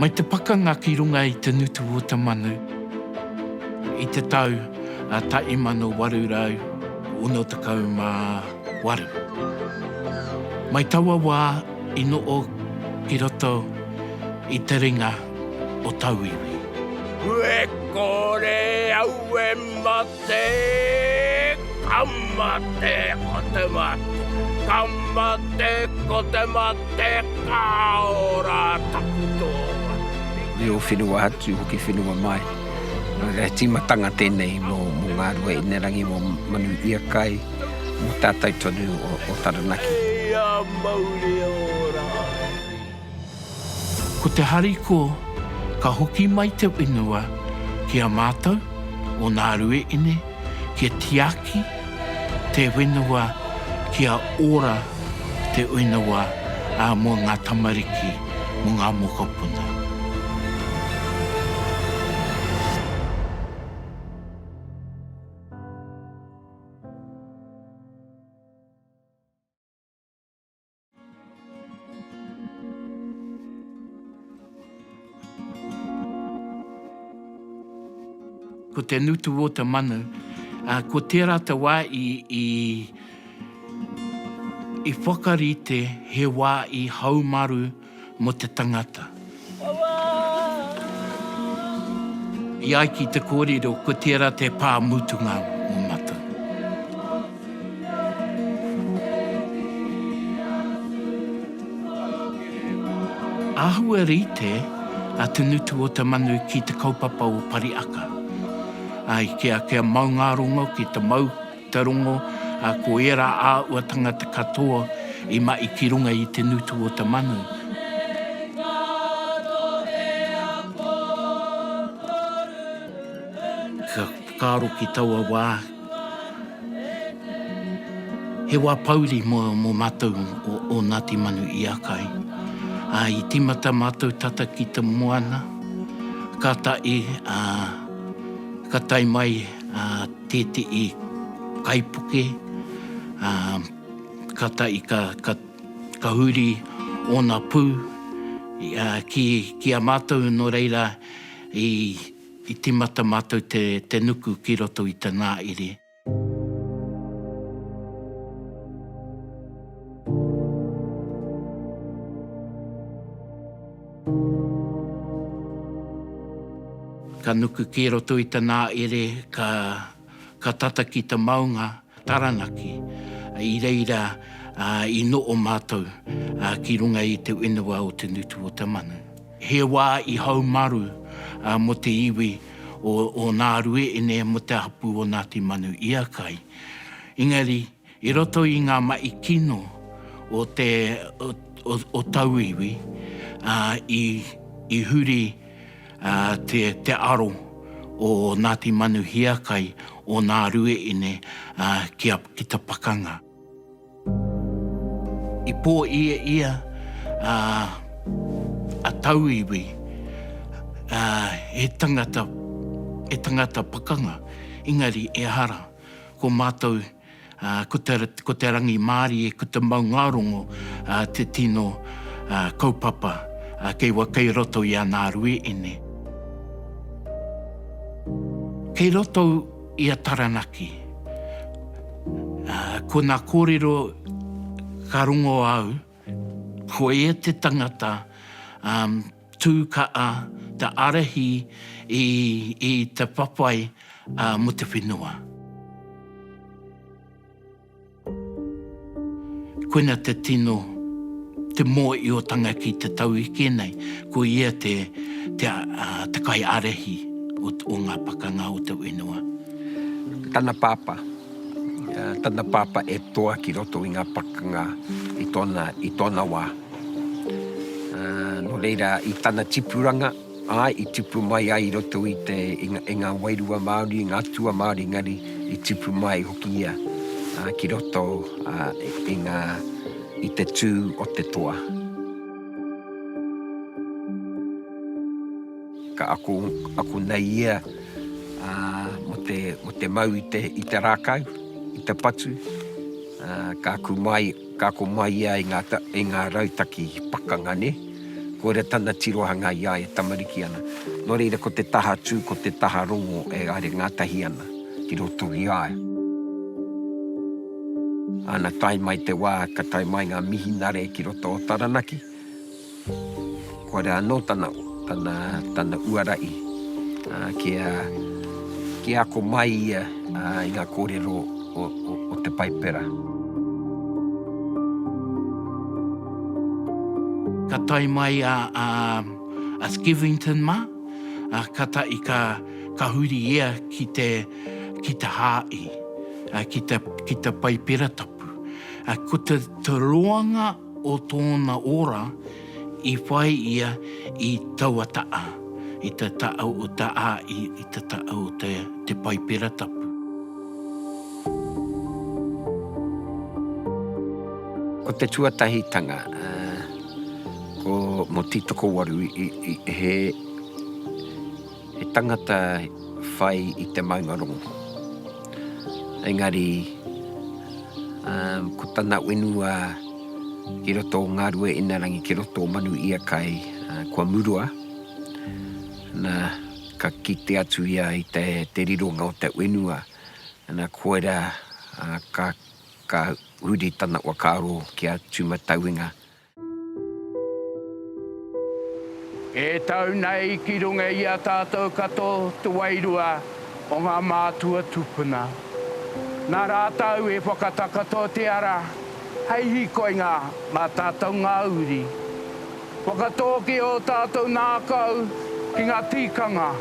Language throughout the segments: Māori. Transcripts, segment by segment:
Mai te pakanga ki runga i te nutu o te manu, i te tau a tai mano waru rau, uno takau mā waru. Mai taua wā i no o ki roto i te ringa o tauiwi. E kore au e mate, kamate ko te mate, kamate ko te mate, kaora takutoa. Reo whenua atu, hoki whenua mai. Rea timatanga tēnei mo ngā rua i nerangi mo manu ia kai, mo tātai tonu o Taranaki. Ia mauri ora. Ko te hariko, ka hoki mai te whenua ki a mātou o ngā rue ine, ki a tiaki, te whenua ki a ora te whenua mo ngā tamariki, mo ngā mokopuna. Ko te nutu o te manu, ko tērā te wā i whakarite he wā i haumaru mo te tangata. I ai ki te kōrero, ko tērā te pā mutunga o mata. Ahua rite a te nutu o te manu ki te kaupapa o Pariaka. Ai kia mau ngā rongo, ki te mau te rongo, ko era a ua tangata katoa i mai ki runga i te nutu o te manu. Ka kāro ki taua wā. He wā pauri mo mātou o Ngāti Manu i Akai. I timata mātou tata ki te moana, ka tai ka tai mai tete i kaipuke, ka tai ka huri o ngā pū, ki a mātou no reira i timata mātou te nuku ki roto i te ngā ere. Ka nuku ki roto i te ngā ere, ka tata ki te maunga Taranaki, i reira i no o mātou ki runga i te whenua o te nutu o te manu. He wā i haumaru mo te iwi o ngā rue ene mo te hapu o Ngāti Manu i Akai. Engari, i roto i ngā mai kino o tauiwi, i huri te aro o Ngāti Manu i Akai o ngā rue ine ki te pakanga. I pō ia a tauiwi e tangata pakanga, engari e hara ko mātou ko te rangi Māori ko te mau ngārongo te tino kaupapa kei roto i a ngā rue ine. Kei roto i a Taranaki, ko ngā kōrero ka rongo au, ko e te tangata tūkaa, te arahi i te papai mo te whenua. Koina te tino, te mō i o tanga ki te tau i kēnei, ko ia te kai arahi o ngā pakanga o te whenua. Tana pāpa e toa ki roto i ngā pakanga i tōna wā. No reira, i tana tipuranga, i tipu mai ai roto i ngā wairua Māori, ngā tua Māori ngari, i tipu mai hoki ia ki roto i te tū o te toa. Ka aku nei ia mo te mau i te rākau, i te patu. Ka aku mai ia i ngā rautaki pakanga ne. ko re tana tirohanga ia e tamariki ana. No reira ko te taha tū, ko te taha rongo e are ngātahi ana ki roto i ai. Ana tai mai te wā, ka tai mai ngā mihi nare ki roto o Taranaki. Ko re anō tana uarai. Kia ko mai ia i ngā kōrero o te paipera. Ka tai mai a Skivington ma, ka tai ka huri ia ki te hāi, ki te paipera tapu. Ko te roanga o tōna ora i whai ia i tauataa, i te taa o te āi, i te taa o te paipera tapu. Ko te tuatahitanga, ko mo titoko waru he tangata whai i te maungarongo. Engari, ko tana wenua ki roto o Ngārue Inarangi, ki roto o Manu ia kai kua murua. Na ka kite atu ia i te rironga o te wenua. Na koera ka huri tana wakaro ki a tūmatauinga. E tau nei ki runga i a tātou kato te wairua o ngā mātua tupuna. Nā rātau e whakatakato te ara, hei hikoinga mā tātou ngā uri. Whakatoki o tātou nākau ki ngā tikanga.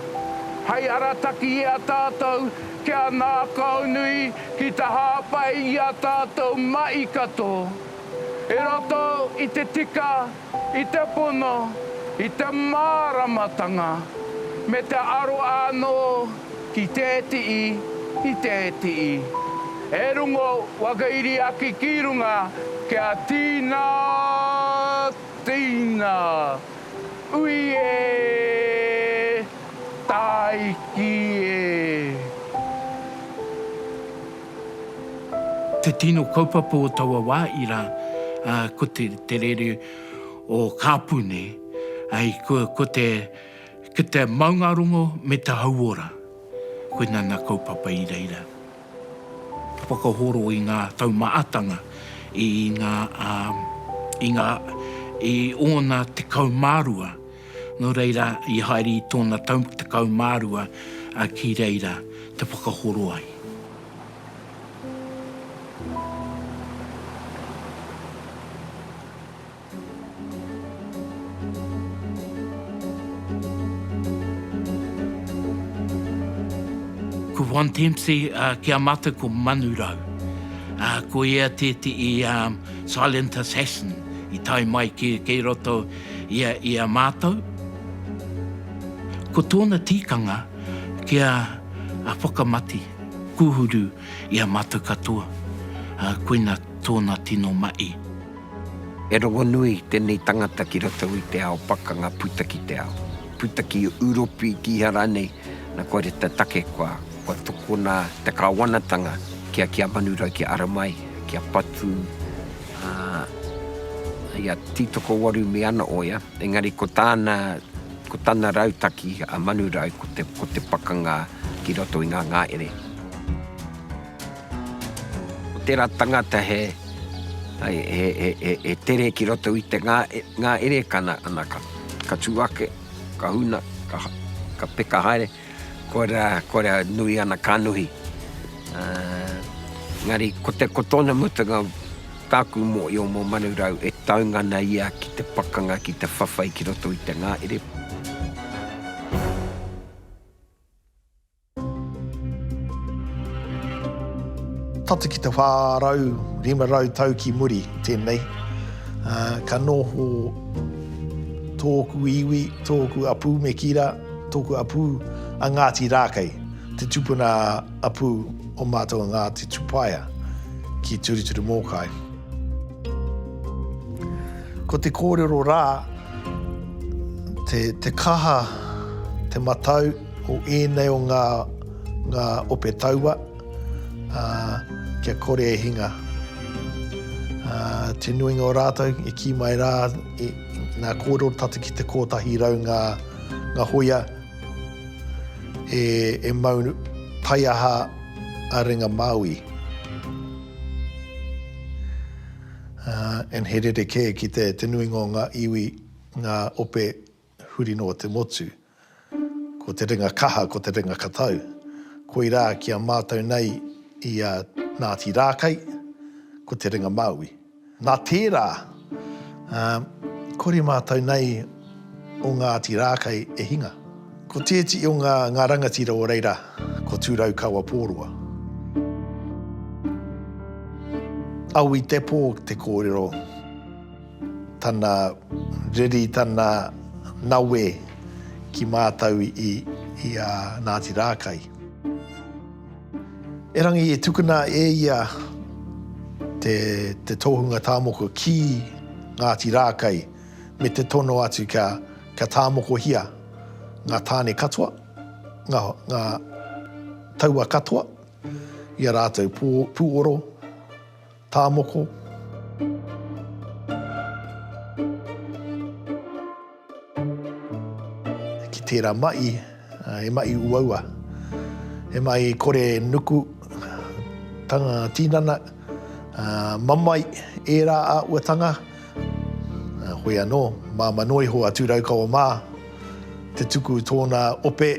Hei arataki i a tātou kia nākau nui ki te hāpai i a tātou mai kato. E roto i te tika, i te pono, i te māramatanga, me te aro anō ki te tii, i te tii. E rungo wakairi aki ki runga kia tīna, ui e, tai ki e. Te tino kaupapa o taua wā ira, ko te rere o kāpune, ko te maungarongo me te hauora. Koe nana kaupapa ira ira. Whakahoro i ngā taumaatanga i ona te kaumārua. Nō reira i haere i tōna te kaumārua ki reira te whakahoro ai. Ko One Dempsey kia mata ko Manurau. Ko ia tete i Silent Assassin i tai mai ki roto i a mātou. Ko tōna tikanga kia whakamati kuhuru i a mātou katoa. Koina tōna tino mai. E rongo nui tēnei tangata ki roto i te ao pakanga puta ki te ao. Puta ki Uropi ki Haranei na kore te take kua tokona te kawanatanga kia Manurau ki Aramai, kia Patu, ia titoko waru me ana oia. Engari ko tāna rautaki a Manurau ko te pakanga ki roto i ngā ere. O tērā tangata he tere ki roto i te ngā ere kana anaka. Ka tuake, ka huna, ka peka haere. Korea nui ana kanuhi. Ngari, ko tōna mutanga tāku mo i o mo Manurau e taungana ia ki te pakanga, ki te whawhai ki roto i te ngā ere. Tata ki te whārau, 500 tau ki muri tēnei. Ka noho tōku iwi, tōku apu me kira, tōku apu a Ngāti Rākei, te tupuna apu o mātou Ngāti Tupaia ki Turituru Mōkai. Ko te kōrero rā, te kaha, te matau o ēnei o ngā ope taua, kia kore e hinga. Te nuinga o rātou, e ki mai rā, Nā kōrero tata ki te kōtahi rau ngā hoia e mau tai aha a ringa Māui. And he rere kē ki te nuinga o ngā iwi, ngā ope huri no te motu. Ko te ringa kaha, ko te ringa katau. Ko i rā kia mātou nei i a Ngāti Rākai, ko te ringa Māui. Nā tērā, kore mātou nei o Ngāti Rākai e hinga. Ko tēti o ngā rangatira o reira, ko tūrau kaua pōrua. Au i te pō te kōrero, tana riri, tana naue ki mātou i a Ngāti Rākai. E rangi e tukuna e ia te tohunga tāmoko ki Ngāti Rākai me te tono atu ka tāmoko hia, ngā tāne katoa, ngā taua katoa, ia rātou pūoro, tāmoko. Ki tērā mai, e mai uaua, e mai kore nuku, tanga tīnana, mamai, e rā a uatanga, hoi anō, mā manoi hoa tūrau kaua mā, te tuku tōna ope,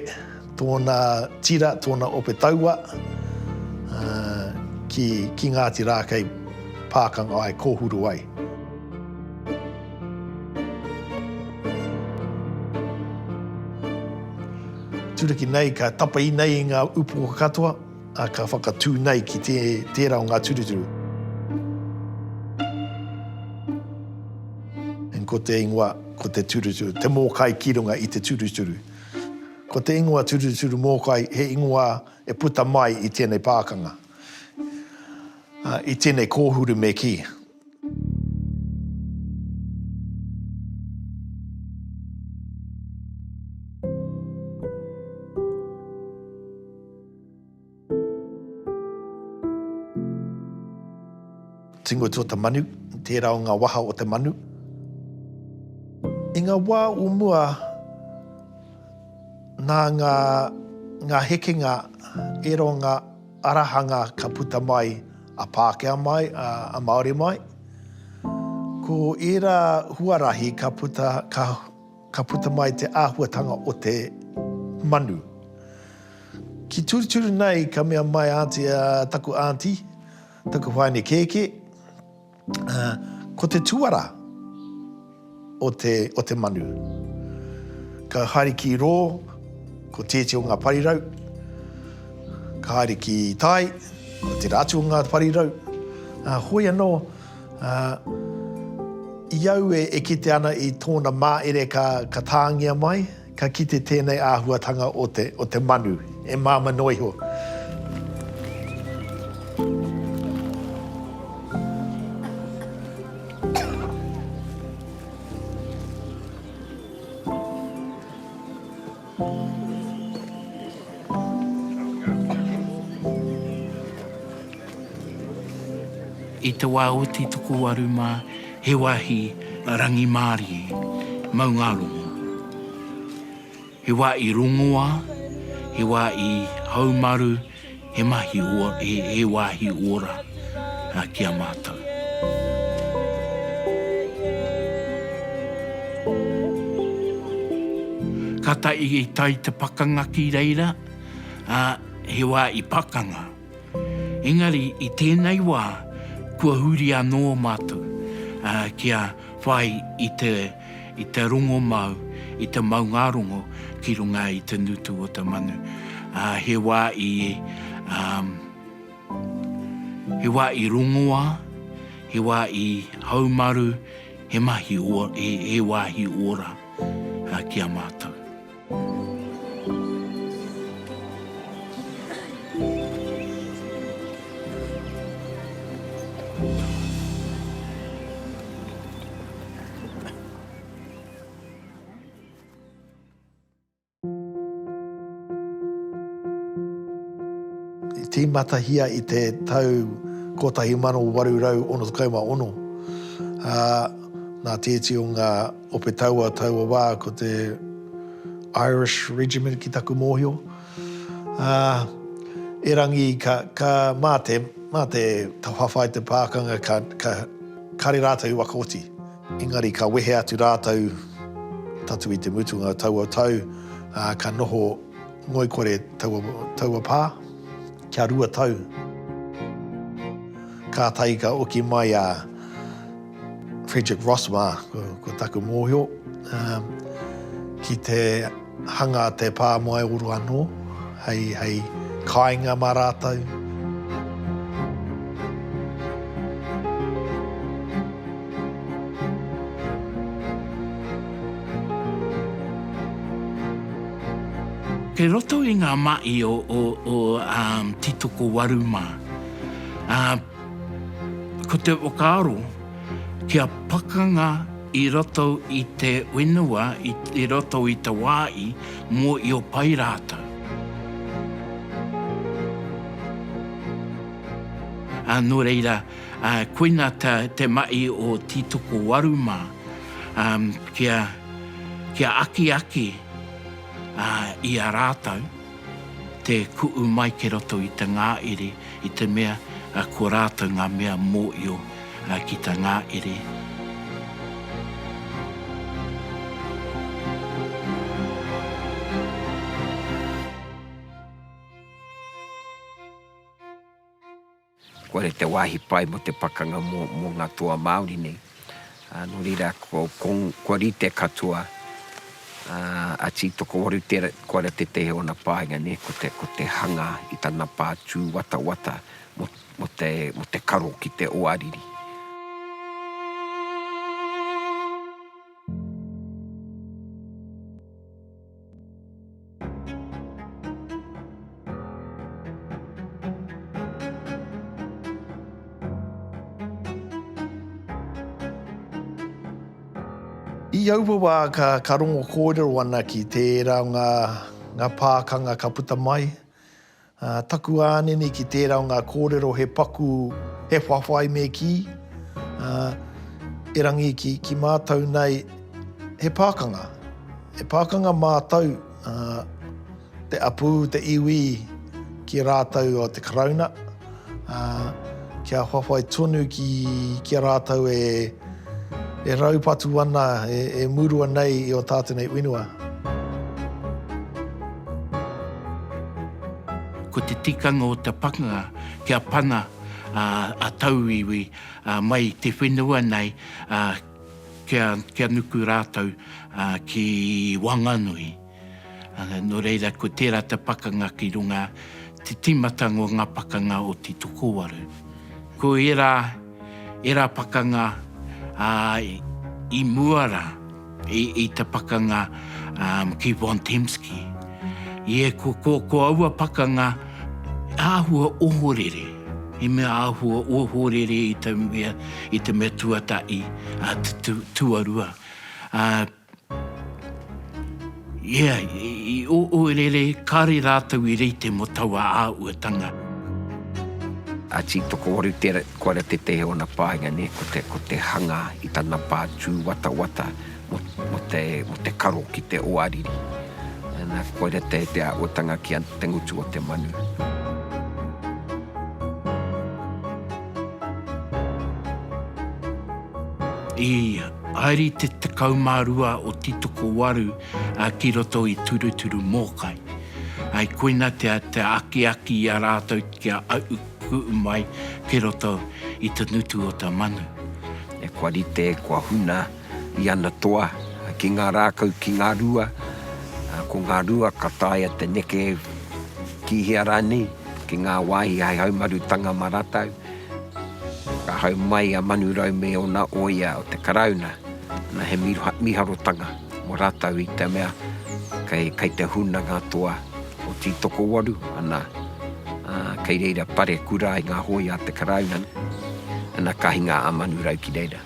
tōna tira, tōna ope taua, ki Ngāti Rākai pākanga ai, kōhuru ai. Turiki nei, ka tapa i nei i ngā upo katoa, a ka whakatū nei ki tērā o ngā turuturu. En ko te ingoa, ko te turuturu, te mōkai ki runga i te turuturu. Ko te ingoa turuturu mōkai, he ingoa e puta mai i tēnei pākanga. I tēnei kōhuru me ki. Tingo tō te manu, tērā o ngā waha o te manu. I ngā wā umua, nā ngā hekenga, e ro ngā arahanga ka puta mai, a Pākehā mai, a Māori mai. Ko era huarahi ka puta mai te āhuatanga o te manu. Ki turuturu nei ka mea mai āti taku ānti, taku whaine kēke, ko te tuara o te manu. Ka haere ki rō, ko tēti o ngā parirau, ka haere ki tai, ko te rātu o ngā parirau. Hoi anō, iau e kite ana i tōna māere ka tāngia mai, ka kite tēnei āhuatanga o te manu, e māma noiho. I te wā oti tuku waruma, he wahi rangi Māori, Maungarongo. He wā i rongoa, he wā i haumaru, he wāhi ora ki a mātou. Ka tai i tai te pakanga ki reira, he wā i pakanga. Engari, i tēnei wā, kua huri anō mātou, kia whai i te rongo mau, i te maungarongo, ki runga i te nutu o te manu. He wā i rongoa, he wā i haumaru, he wāhi ora ki a mātou. Ti matahia i te tau 1880 ono. nā tēti o ngā ope taua wā ko te Irish Regiment ki taku mōhio. E rangi mā te tawhawhai te pākanga ka kare rātou wakoti. Engari ka wehe atu rātou tatu I te mutunga taua tau, ka noho ngoi kore taua pā, kia rua tau. Ka tai ka oki mai a Frederick Rossmar, ko taku mōhio, ki te hanga te pā mai uru anō, hei kāinga mā rātou. Ke roto I ngā mai o Titoko Waruma, ko te wakaaro, kia pakanga I roto I te whenua, I roto I te wāi, mō I o pai rātou. Nō reira, koina te mai o Titoko Waruma, kia aki I a rātou, te kuu mai ke roto I te ngāere, I te mea, ko rātou ngā mea mōio ki te ngāere. Kore te wāhi pai mo te pakanga mo ngā toa Māori nei. Nō reira, ko rite katoa, a Titoko Waru kore te tehe o na pāinga ne, ko te hanga I tana pātū wata mo te karo ki te oariri. I aua wā ka rongo kōrero ana ki tērā ngā pākanga ka puta mai. Taku ānene ki tērā ngā kōrero he paku, he whawhai me ki. E rangi ki mātou nei, he pākanga. He pākanga mātou, te apu, te iwi ki rātou o te karauna. Kia whawhai tonu ki rātou e raupatu ana, e murua nei I o tātene whenua. Ko te tikanga o te pakanga, kia pana a tauiwi mai te whenua nei, kia nuku rātou ki Wanganui. Nō reira, ko tērā te pakanga ki runga, te timatanga o ngā pakanga o Titoko Waru. Ko era pakanga I muara I te pakanga ki Von Temski. Ko aua pakanga āhua ohorere. I mea āhua ohorere I te mea tuatai tuarua. I oorere kare rātou I reite mo taua āuatanga. A Titoko Waru kore te tehe o na pāinga ne, ko te hanga I tana pātū wata mo te karo ki te oariri. Nā kore te āuatanga ki te ngutu o te manu. Airi te kaumārua o Titoko Waru ki roto I turuturu mōkai. Koina te aki a rātou kia au mai ke roto I te nutu o ta manu. E kua rite, kua huna, I ana toa, ki ngā rākau, ki ngā rua. Ko ngā rua ka tāia te neke ki hea rānei, ki ngā wāhi hai haumarutanga maratau. Ka hau mai a manu rau me o nā oia o te karauna, na he miharotanga mo rātau I te mea, kei te huna ngā toa o Titoko Waru, ana kei reira pare kura I ngā hoi a te karauna, ana kahinga a manu rau ki reira.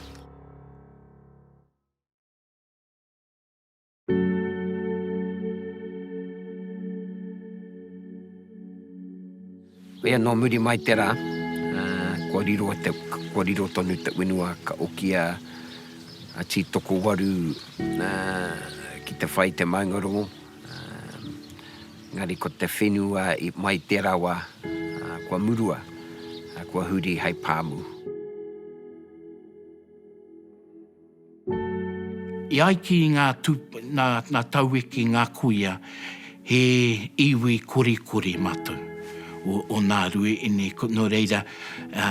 Wea no muri mai te rā, kua riro tonu te whenua ka okia a ti toko waru ki te whai te maungarongo. Ngari ko te whenua i mai te rawa kua murua, kua huri hei pāmu. I ai ki ngā tauweki ngā kuia, he iwi kori mātou o nā rue ine. No reira,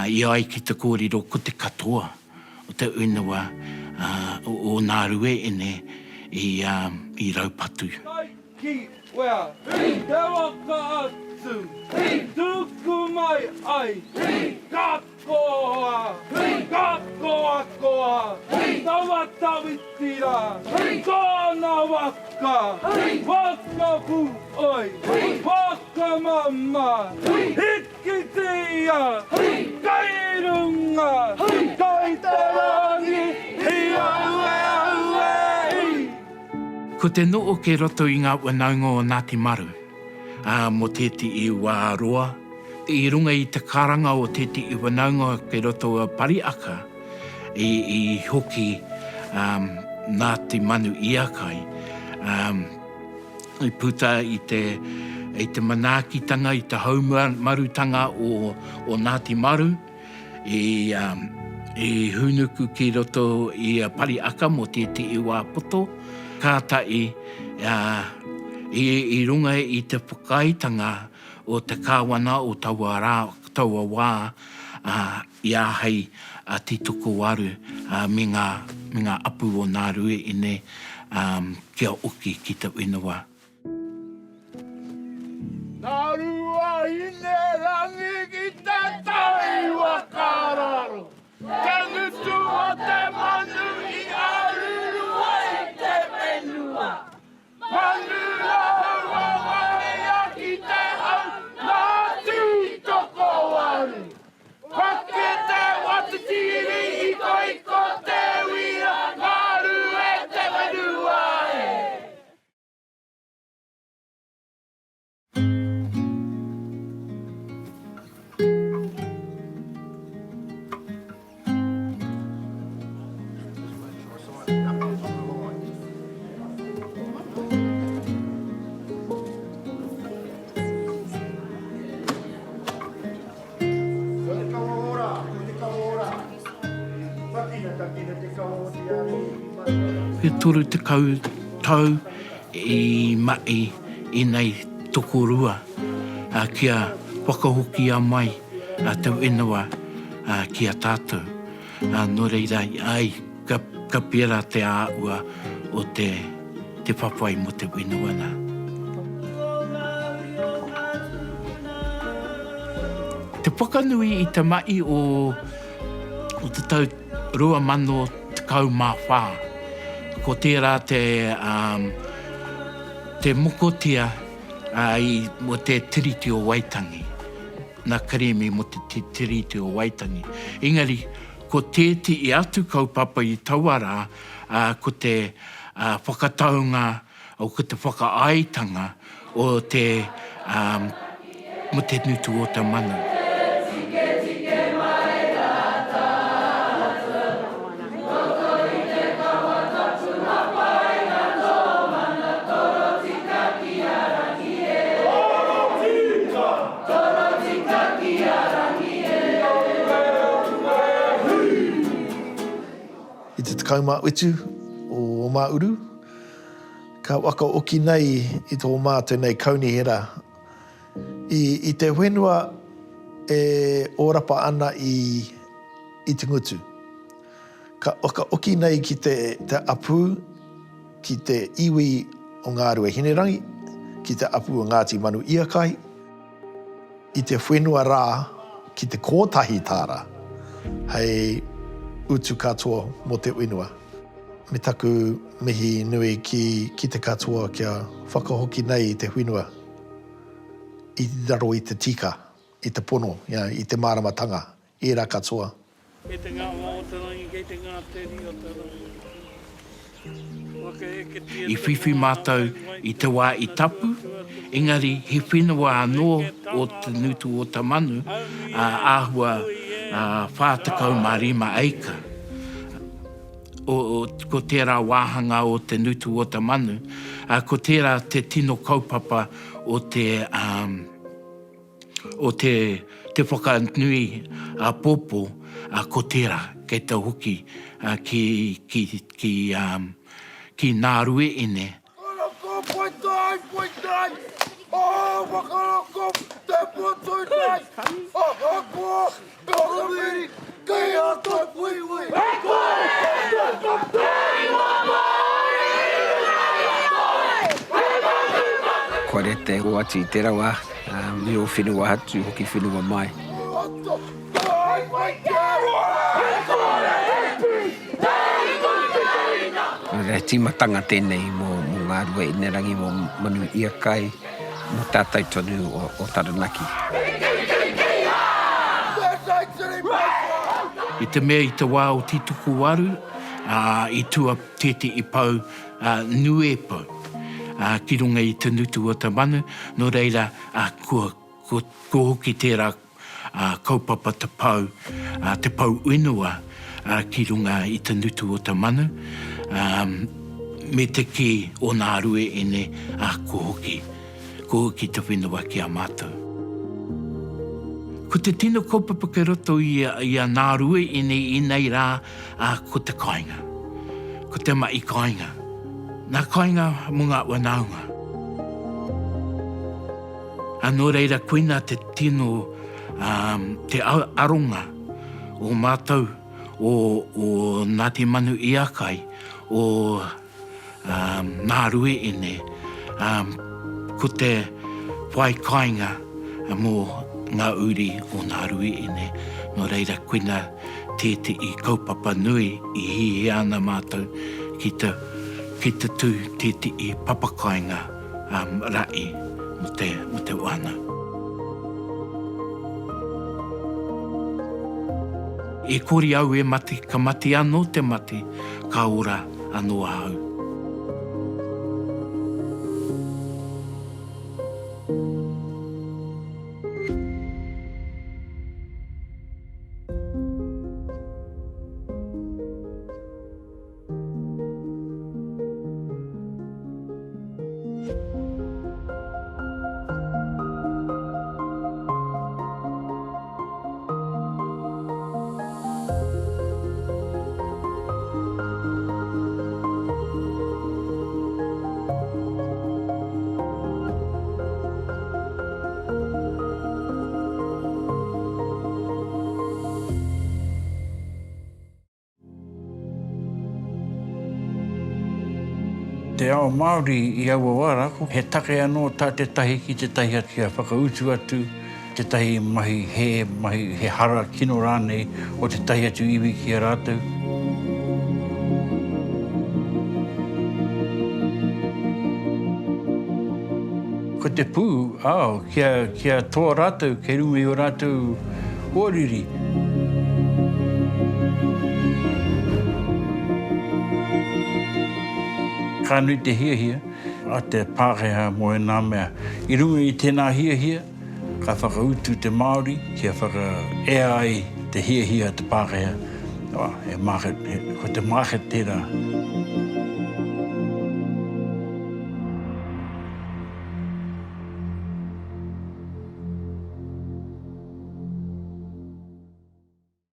i ai ki te kōrero ko te katoa o te uinawa o nā rue ine i raupatu. Ki wea, te waka atu, tuku mai ai, kakoa koa, tawa tawitira, tōna waka pu oi, waka mama, hiki tia, kai runga, kai te rangi, hi aue. Ko te noo ke roto i ngā wanaunga o Ngāti Maru, mo tēti i Wāroa, i runga i te karanga o tēti i wanaunga ke roto a Pariaka, i hoki Ngāti Manu Iakai. I puta i te manaakitanga, i te haumarutanga o Ngāti Maru, i hunuku ki roto i a Pariaka mo tēti i Wāpoto, kātai i runga i te whakaitanga o te kāwana o taua wā i ahei titoko waru me ngā apu o nā rue ine kia oki ki te whenua. Nā rua ine rangi ki te taiwa kararo, te nutu o te manu i aruru ai te whenua. Manu rau awarea ki te au, nā tūtoko waru. Whake te watatiri i koiko te wira, ngā rue te whenua e. He toru te tau i mai i nei tokorua kia whakahoki a mai te whenua ki a tātou. No reira ai ka pera te āua o te papai mo te whenua nā. Te whakanui i te mai o te tau 2014. Ko tērā te mokotia mo te tiriti o Waitangi. Nā karemi mo te tiriti o Waitangi. Engari, ko tēti i atu kaupapa i Tauara, ko te whakataunga o ko te whakaaitanga o te mo te nutu o te manu. Kaumā utu o Māuru. Ka waka oki nei i tō mātou nei kaunihera. I te whenua ōrapa ana i te ngutu. Ka waka oki nei ki te apu, ki te iwi o ngā rue Hinerangi, ki te apu o Ngāti Manu Iakai, i te whenua rā ki te kōtahi tāra. Hei utu katoa mo te whenua. Me taku mihi nui ki te katoa kia whakahoki nei i te whenua. I raro i te tika, i te pono, i te māramatanga, i rā katoa. Kei te ngā maotarangi, kei te ngā teri o tarangi. I whiwhi mātou i te wā i tapu, engari he whenua anō o te nutu o te manu, āhua whātakau mā rima eika. ko tērā wāhanga o te nutu o te manu, ko tērā te tino kaupapa o te whakanui popo, ko tērā kei te hoki ki ngā rue ene. Wakaloko, poitai! Oh, wakaloko, te poitai! Oh, hako, kakamiri, kei ato, pui! Ko re te o ati i te rawa, mi o whenua hatu, hoki whenua mai. Re timatanga tēnei mō ngā rua inerangi mō manu ia kai, mō tātai tonu o Taranaki. I te mea i te wā o Tituku Waru, i tua tete i pau nue pau. Ki runga i te nutu o te manu, no reira ko hoki tērā kaupapa te pau uinua ki runga i te nutu o te manu, me te ki o ngā rue ene ko hoki te whenua ki a mātou. Ko te tino kaupapa ke roto i a ngā rue ene i nei rā ko te kāinga, ko te mai kāinga. Nā kāinga mo ngā wanaunga. Anō reira koina te tino, te aronga o mātou, o Ngāti Manu i Akai, o ngā rue ene, ko te whai kāinga mō ngā uri o ngā rue ene. Nō reira koina tete i kaupapa nui i hihi ana mātou ki te tū tete i papakainga rai mo te wana. E kori au e mati, ka mati anō te mati, ka ora anō au. Te ao Māori i aua wārako, he take anō tā te tahi ki te tahi atu kia whakautu atu, te tahi mahi he hara kino rānei o te tahi atu iwi ki a rātou. Ko te pū, kia toa rātou, kei runga i o rātou ōriri. Ka nui te hiahia, a te Pākehā mo e nā mea. I runga i tēnā hiahia, ka whakautu te Māori, kia ea ai te hiahia te Pākehā. Ko te māket tērā.